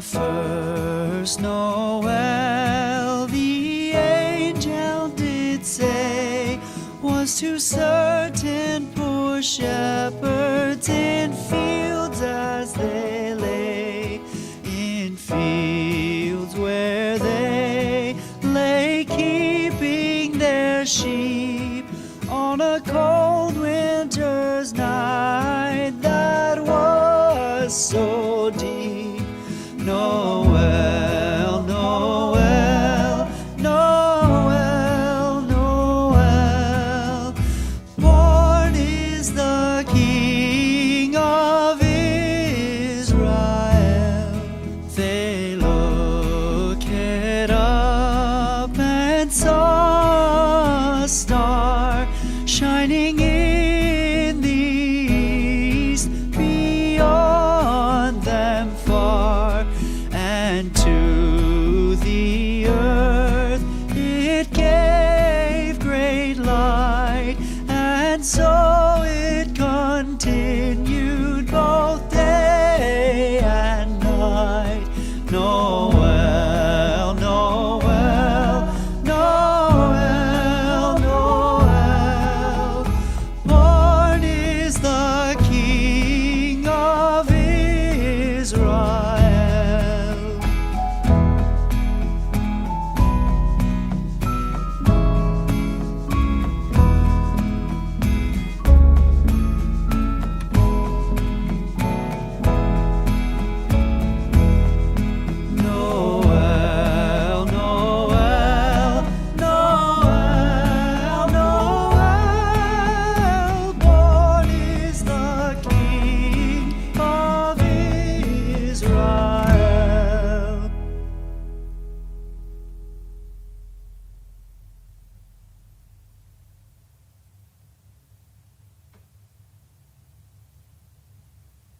first Noel, the angel did say, was to certain poor shepherds in fields as they lay, in fields where they lay keeping their sheep on a cold winter's night that was so deep. Noel, Noel, Noel, Noel, born is the King of Israel. They looked up and saw a star shining in